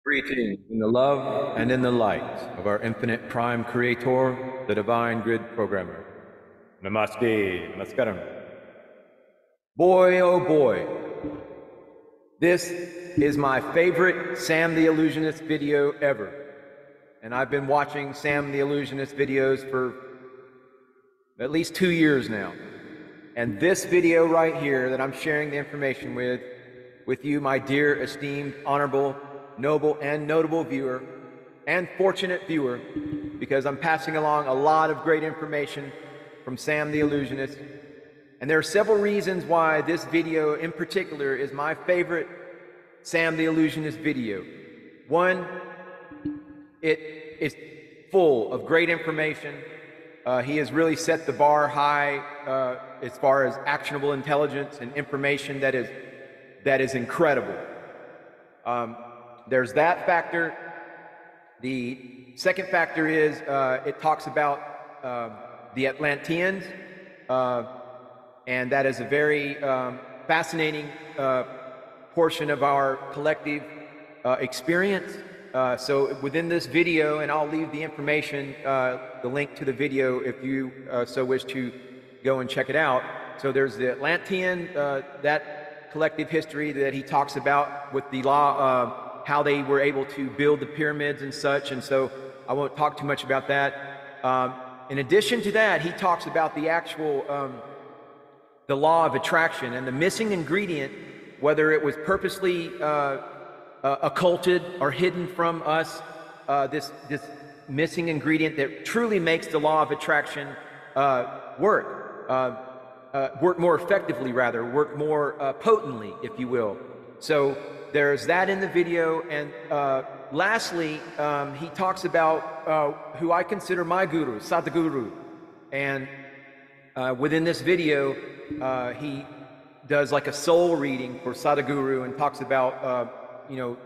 Greetings in the love and in the light of our infinite prime creator, the divine grid programmer. Namaste, namaskaram. Boy, oh boy, this is my favorite Sam the Illusionist video ever. And I've been watching Sam the Illusionist videos for at least 2 years now. And this video right here that I'm sharing the information with you, my dear, esteemed, honorable, noble, and notable viewer, and fortunate viewer, because I'm passing along a lot of great information from Sam the Illusionist. And there are several reasons why this video in particular is my favorite Sam the Illusionist video. One, it is full of great information. He has really set the bar high as far as actionable intelligence and information that is incredible. There's that factor. The second factor is it talks about the Atlanteans, and that is a very fascinating portion of our collective experience. So within this video, and I'll leave the information, the link to the video if you so wish to go and check it out. So there's the Atlantean, that collective history that he talks about with the law, how they were able to build the pyramids and such, and so I won't talk too much about that. In addition to that, he talks about the actual the law of attraction and the missing ingredient, whether it was purposely occulted or hidden from us, this missing ingredient that truly makes the law of attraction work more effectively, work more potently, if you will. So there's that in the video. And lastly, he talks about who I consider my guru, Sadhguru. And within this video, he does like a soul reading for Sadhguru and talks about, you know,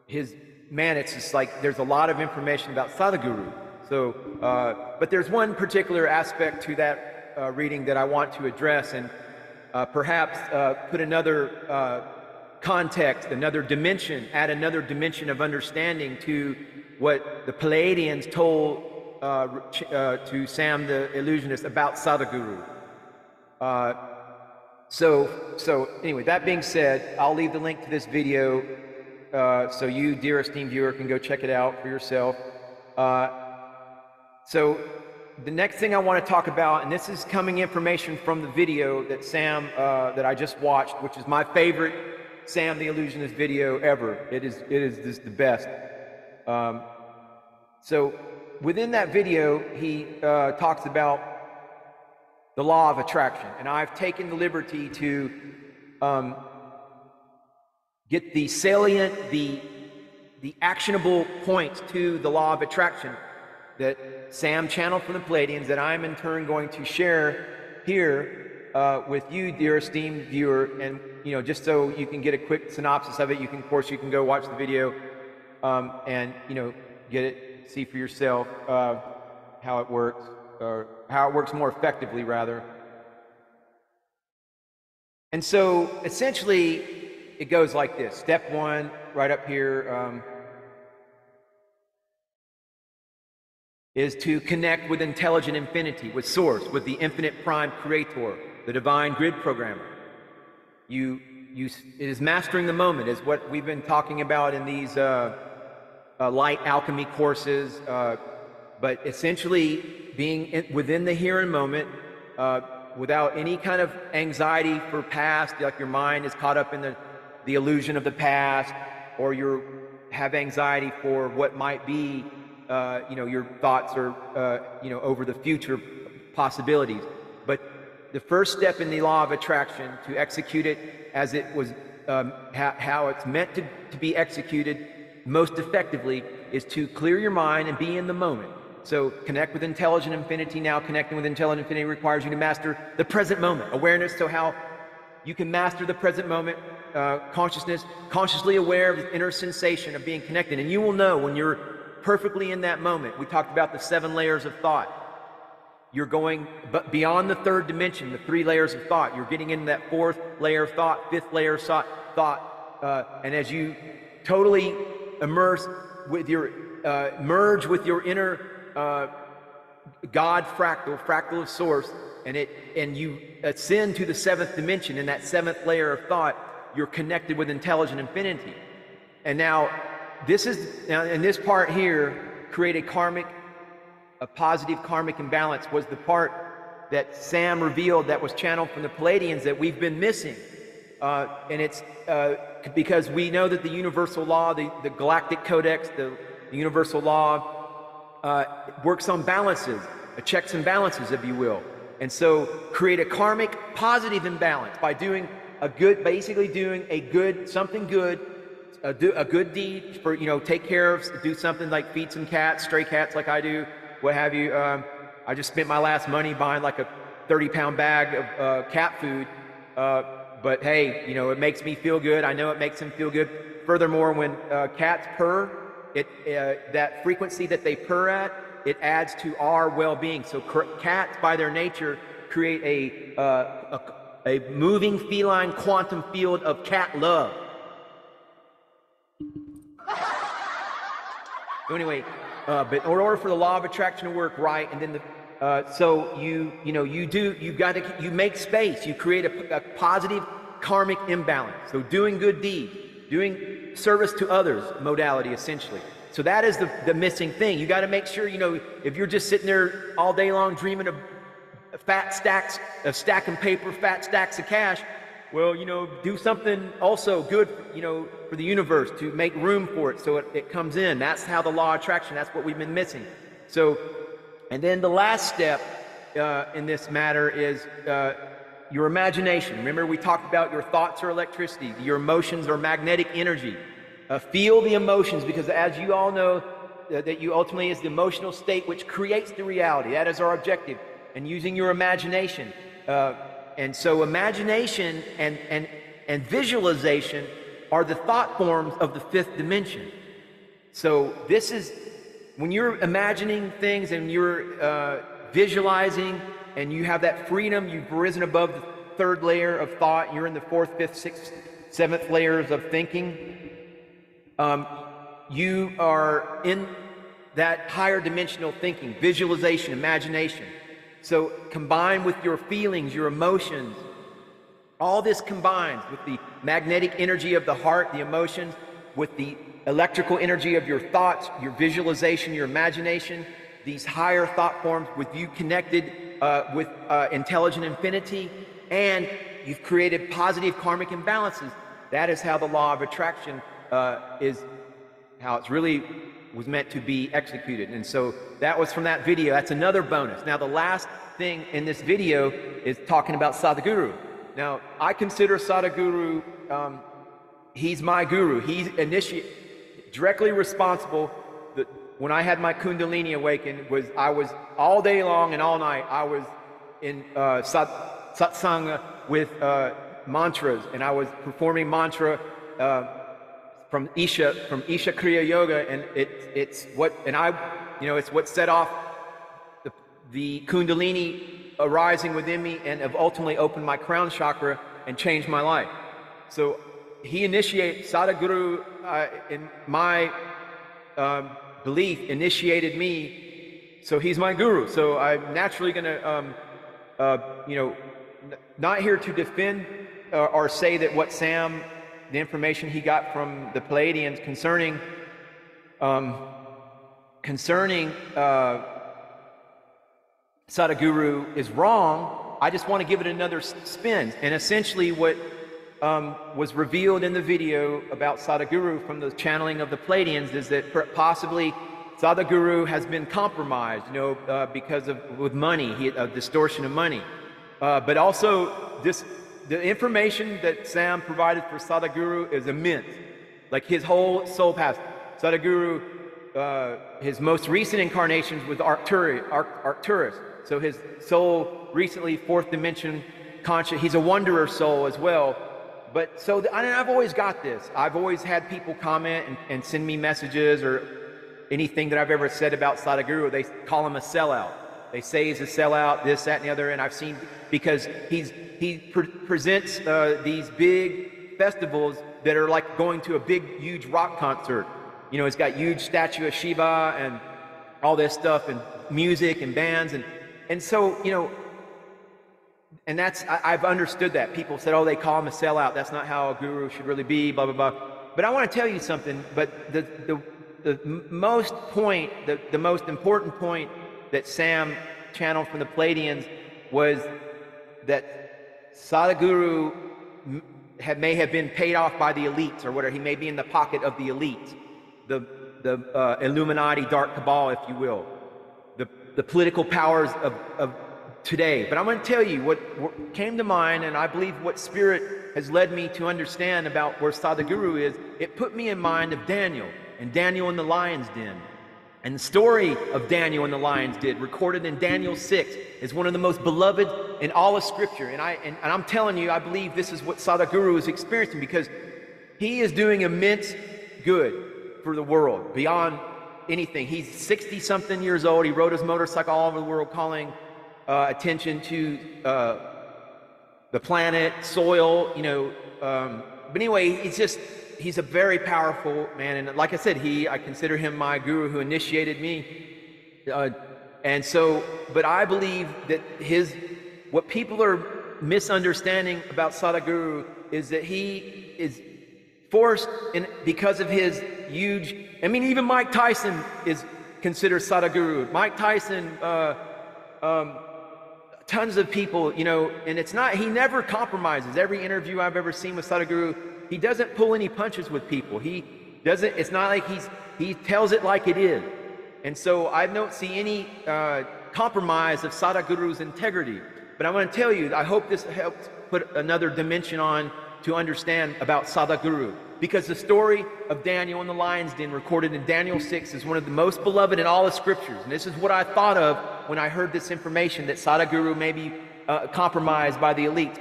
it's just like there's a lot of information about Sadhguru. So, but there's one particular aspect to that reading that I want to address and perhaps put another context, another dimension, add another dimension of understanding to what the Palladians told to Sam the Illusionist about Sadhguru. So anyway, that being said, I'll leave the link to this video so you, dear esteemed viewer, can go check it out for yourself. So the next thing I want to talk about, and this is coming information from the video that Sam, that I just watched, which is my favorite Sam the Illusionist video ever. It is just the best. So within that video, he talks about the law of attraction, and I've taken the liberty to get the salient, the actionable points to the law of attraction that Sam channeled from the Palladians, that I'm in turn going to share here with you, dear esteemed viewer. And you know, just so you can get a quick synopsis of it, you can, of course, you can go watch the video and you know, get it, see for yourself how it works, or how it works more effectively, rather. And so essentially it goes like this. Step one, right up here, is to connect with intelligent infinity, with source, with the infinite prime creator, the divine grid programmer. It is mastering the moment, is what we've been talking about in these light alchemy courses, but essentially being within the here and moment, without any kind of anxiety for past, like your mind is caught up in the illusion of the past, or you have anxiety for what might be, you know, your thoughts are, you know, over the future possibilities. But the first step in the law of attraction, to execute it as it was, how it's meant to be executed most effectively, is to clear your mind and be in the moment. So connect with intelligent infinity. Now connecting with intelligent infinity requires you to master the present moment. Awareness, so how you can master the present moment, consciousness, consciously aware of the inner sensation of being connected. And you will know when you're perfectly in that moment. We talked about the 7 layers of thought. You're going beyond the 3rd dimension, the 3 layers of thought. You're getting into that 4th layer of thought, 5th layer of thought. And as you totally immerse with your, merge with your inner God fractal of source, and you ascend to the 7th dimension. In that 7th layer of thought, you're connected with intelligent infinity. And now in this part here, create a positive karmic imbalance was the part that Sam revealed that was channeled from the Palladians that we've been missing. And it's because we know that the universal law, the galactic codex, the universal law works on balances, checks and balances, if you will. And so create a karmic positive imbalance by doing basically doing something good, a good deed for, take care of, do something like feed some cats, stray cats like I do, what have you. I just spent my last money buying like a 30-pound bag of cat food. But hey, it makes me feel good. I know it makes them feel good. Furthermore, when cats purr, that frequency that they purr at, it adds to our well-being. So cats, by their nature, create a moving feline quantum field of cat love. So anyway, but in order for the law of attraction to work right, and then so you make space. You create a positive karmic imbalance. So doing good deeds, doing service to others modality essentially. So that is the missing thing. You got to make sure, if you're just sitting there all day long dreaming of fat stacks of stacking paper, fat stacks of cash, well, do something also good, for the universe to make room for it so it comes in. That's how the law of attraction, that's what we've been missing. So, and then the last step in this matter is your imagination. Remember, we talked about your thoughts are electricity, your emotions are magnetic energy. Feel the emotions, because as you all know, that you ultimately is the emotional state which creates the reality. That is our objective. And using your imagination. And so imagination and visualization are the thought forms of the 5th dimension. So this is, when you're imagining things and you're visualizing and you have that freedom, you've risen above the 3rd layer of thought, you're in the 4th, 5th, 6th, 7th layers of thinking. You are in that higher dimensional thinking, visualization, imagination. So combined with your feelings, your emotions, all this combines with the magnetic energy of the heart, the emotions, with the electrical energy of your thoughts, your visualization, your imagination, these higher thought forms, with you connected with intelligent infinity, and you've created positive karmic imbalances. That is how the law of attraction is how it's really was meant to be executed. And so that was from that video. That's another bonus. Now the last thing in this video is talking about Sadhguru. Now I consider Sadhguru, he's my guru. He's directly responsible. When I had my Kundalini awaken, I was all day long and all night, I was in satsanga with mantras, and I was performing mantra from Isha Kriya Yoga, and it's what set off the Kundalini arising within me, and have ultimately opened my crown chakra and changed my life. So he initiated, Sadhguru, in my belief, initiated me. So he's my guru. So I'm naturally going to, not here to defend or say that what Sam, the information he got from the Palladians concerning Sadhguru is wrong. I just want to give it another spin. And essentially what was revealed in the video about Sadhguru from the channeling of the Palladians is that possibly Sadhguru has been compromised, because with money, a distortion of money. But also the information that Sam provided for Sadhguru is immense. Like his whole soul path. Sadhguru, his most recent incarnations was Arcturus. So his soul recently 4th dimension conscious. He's a wanderer soul as well. But so I've always got this. I've always had people comment and send me messages or anything that I've ever said about Sadhguru. They call him a sellout. They say he's a sellout, this, that, and the other. And I've seen, because he presents these big festivals that are like going to a big, huge rock concert. You know, it's got huge statue of Shiva and all this stuff and music and bands. And so, you know, and I've understood that. People said, oh, they call him a sellout. That's not how a guru should really be, blah, blah, blah. But I want to tell you something. But the most important point that Sam channeled from the Palladians was that Sadhguru may have been paid off by the elites or whatever. He may be in the pocket of the elites, the Illuminati, dark cabal, if you will, the political powers of today. But I'm going to tell you what came to mind, and I believe what Spirit has led me to understand about where Sadhguru is. It put me in mind of Daniel and Daniel in the lion's den. And the story of Daniel in the lion's den, recorded in Daniel 6, is one of the most beloved in all of Scripture. And I'm telling you, I believe this is what Sadhguru is experiencing, because he is doing immense good for the world beyond anything. He's 60-something years old. He rode his motorcycle all over the world, calling attention to the planet, soil, you know. But anyway, he's a very powerful man. And like I said, I consider him my guru who initiated me. And so, but I believe that what people are misunderstanding about Sadhguru is that he is forced, because of his huge, I mean, even Mike Tyson is considered Sadhguru. Mike Tyson, tons of people, you know, and he never compromises. Every interview I've ever seen with Sadhguru, he doesn't pull any punches with people. It's not like he tells it like it is. And so I don't see any compromise of Sadhguru's integrity. But I want to tell you, I hope this helps put another dimension on to understand about Sadhguru. Because the story of Daniel in the lion's den, recorded in Daniel 6, is one of the most beloved in all the Scriptures. And this is what I thought of when I heard this information, that Sadhguru may be compromised by the elites.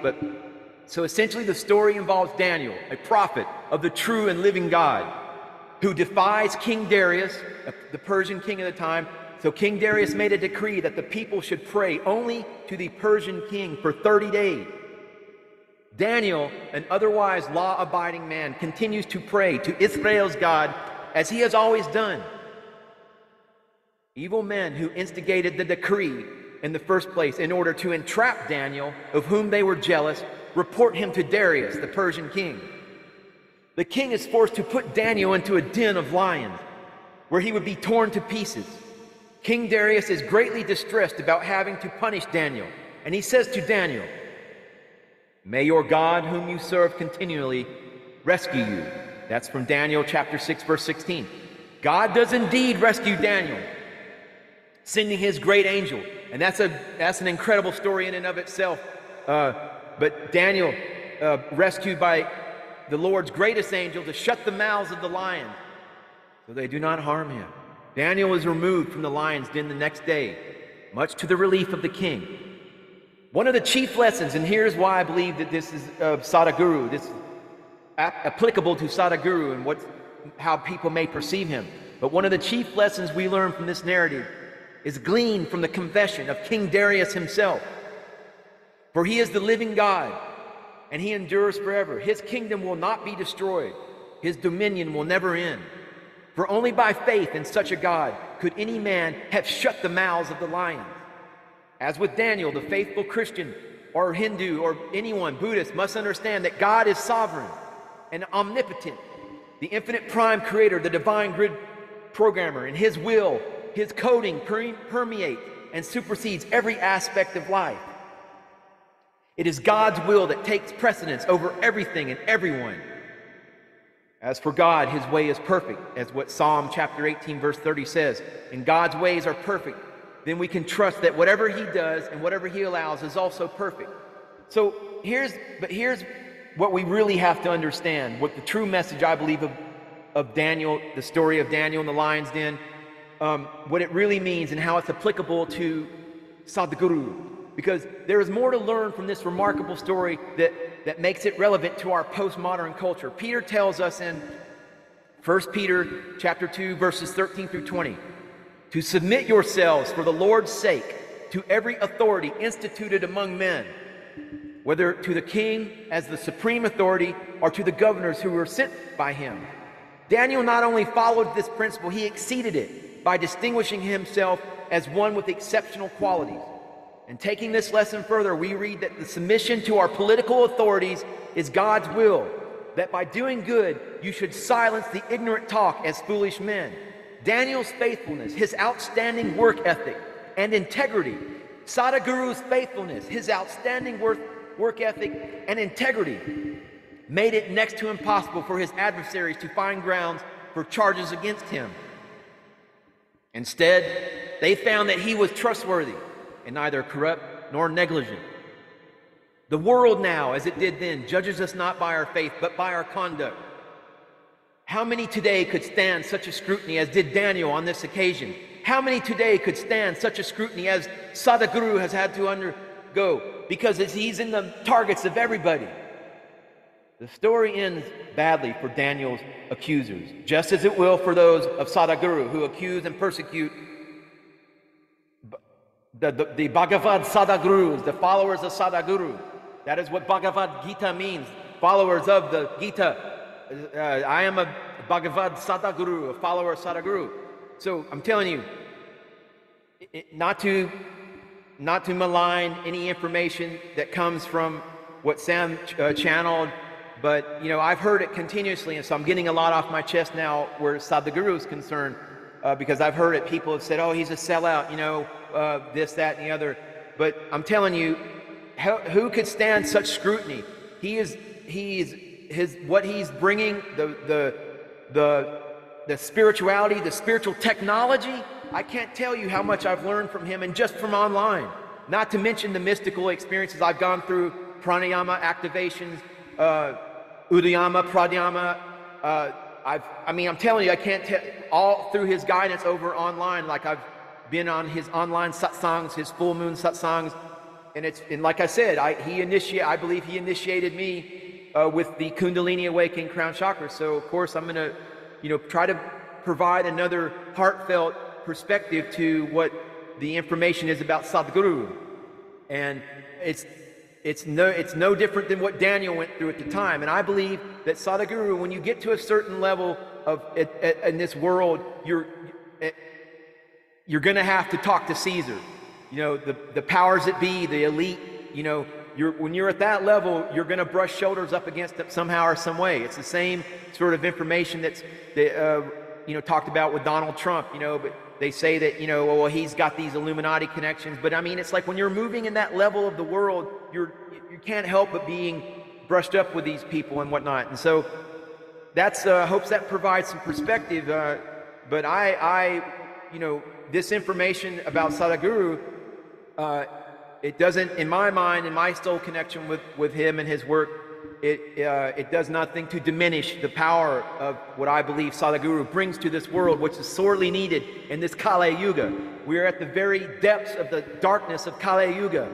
So essentially the story involves Daniel, a prophet of the true and living God, who defies King Darius, the Persian king of the time. So King Darius made a decree that the people should pray only to the Persian king for 30 days. Daniel, an otherwise law-abiding man, continues to pray to Israel's God as he has always done. Evil men who instigated the decree in the first place in order to entrap Daniel, of whom they were jealous, report him to Darius, the Persian king. The king is forced to put Daniel into a den of lions, where he would be torn to pieces. King Darius is greatly distressed about having to punish Daniel, and he says to Daniel, "May your God, whom you serve continually, rescue you." That's from Daniel chapter 6, verse 16. God does indeed rescue Daniel, sending his great angel. And that's an incredible story in and of itself. But Daniel, rescued by the Lord's greatest angel to shut the mouths of the lions so they do not harm him. Daniel was removed from the lion's den the next day, much to the relief of the king. One of the chief lessons, and here's why I believe that this is Sadhguru, this is applicable to Sadhguru and how people may perceive him. But one of the chief lessons we learn from this narrative is gleaned from the confession of King Darius himself. For he is the living God, and he endures forever. His kingdom will not be destroyed. His dominion will never end. For only by faith in such a God could any man have shut the mouths of the lions. As with Daniel, the faithful Christian or Hindu or anyone, Buddhist, must understand that God is sovereign and omnipotent, the infinite prime creator, the divine grid programmer, and his will, his coding permeates and supersedes every aspect of life. It is God's will that takes precedence over everything and everyone. As for God, his way is perfect, as what Psalm chapter 18, verse 30 says. And God's ways are perfect. Then we can trust that whatever he does and whatever he allows is also perfect. So here's what we really have to understand, what the true message, I believe, of Daniel, the story of Daniel in the lion's den, what it really means and how it's applicable to Sadhguru. Because there is more to learn from this remarkable story that makes it relevant to our postmodern culture. Peter tells us in 1 Peter chapter 2, verses 13 through 20, to submit yourselves for the Lord's sake to every authority instituted among men, whether to the king as the supreme authority or to the governors who were sent by him. Daniel not only followed this principle, he exceeded it by distinguishing himself as one with exceptional qualities. And taking this lesson further, we read that the submission to our political authorities is God's will, that by doing good, you should silence the ignorant talk as foolish men. Daniel's faithfulness, his outstanding work ethic and integrity, Sadhguru's faithfulness, his outstanding work ethic and integrity, made it next to impossible for his adversaries to find grounds for charges against him. Instead, they found that he was trustworthy and neither corrupt nor negligent. The world now, as it did then, judges us not by our faith, but by our conduct. How many today could stand such a scrutiny as did Daniel on this occasion? How many today could stand such a scrutiny as Sadhguru has had to undergo? Because he's in the targets of everybody. The story ends badly for Daniel's accusers, just as it will for those of Sadhguru who accuse and persecute the Bhagavad Sadhgurus, the followers of Sadhguru. That is what Bhagavad Gita means, followers of the Gita. I am a Bhagavad Sadhguru, a follower of Sadhguru. So I'm telling you, not to malign any information that comes from what Sam channeled, but you know, I've heard it continuously, and so I'm getting a lot off my chest now where Sadhguru is concerned, because I've heard it. People have said, "Oh, he's a sellout," you know, this, that, and the other. But I'm telling you, who could stand such scrutiny? What he's bringing, the spirituality, the spiritual technology. I can't tell you how much I've learned from him, and just from online. Not to mention the mystical experiences I've gone through, pranayama activations, udayama, pranayama. I mean, I'm telling you, I can't tell, all through his guidance over online, like I've been on his online satsangs, his full moon satsangs, and like I said, I believe he initiated me with the Kundalini awakening crown chakra. So of course I'm going to, try to provide another heartfelt perspective to what the information is about Sadhguru, and it's no different than what Daniel went through at the time. And I believe that Sadhguru, when you get to a certain level of in this world, you're going to have to talk to Caesar. The powers that be, the elite. When you're at that level, you're going to brush shoulders up against them somehow or some way. It's the same sort of information that's talked about with Donald Trump. But they say that well, he's got these Illuminati connections. But I mean, it's like when you're moving in that level of the world, you can't help but being brushed up with these people and whatnot. And so that's hopes that provides some perspective. But I this information about Sadhguru, it doesn't, in my mind, in my soul connection with him and his work, it does nothing to diminish the power of what I believe Sadhguru brings to this world, which is sorely needed in this Kali Yuga. We are at the very depths of the darkness of Kali Yuga,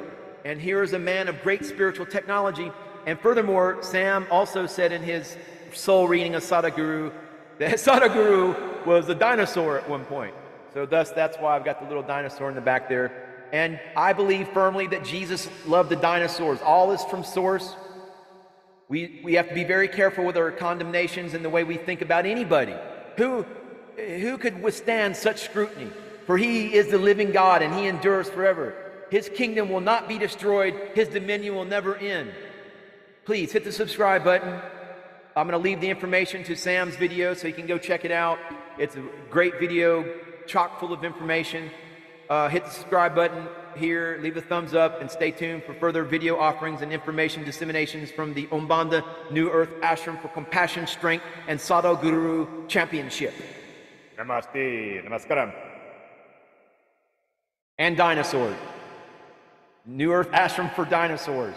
and here is a man of great spiritual technology. And furthermore, Sam also said in his soul reading of Sadhguru that Sadhguru was a dinosaur at one point. So thus, that's why I've got the little dinosaur in the back there. And I believe firmly that Jesus loved the dinosaurs. All is from source. We have to be very careful with our condemnations and the way we think about anybody. Who could withstand such scrutiny? For he is the living God, and he endures forever. His kingdom will not be destroyed. His dominion will never end. Please hit the subscribe button. I'm going to leave the information to Sam's video so you can go check it out. It's a great video, chock full of information. Hit the subscribe button here, leave a thumbs up, and stay tuned for further video offerings and information disseminations from the Aumbonda New Earth Ashram for Compassion, Strength, and Sadhguru Championship. Namaste, namaskaram. And dinosaurs. New Earth Ashram for dinosaurs.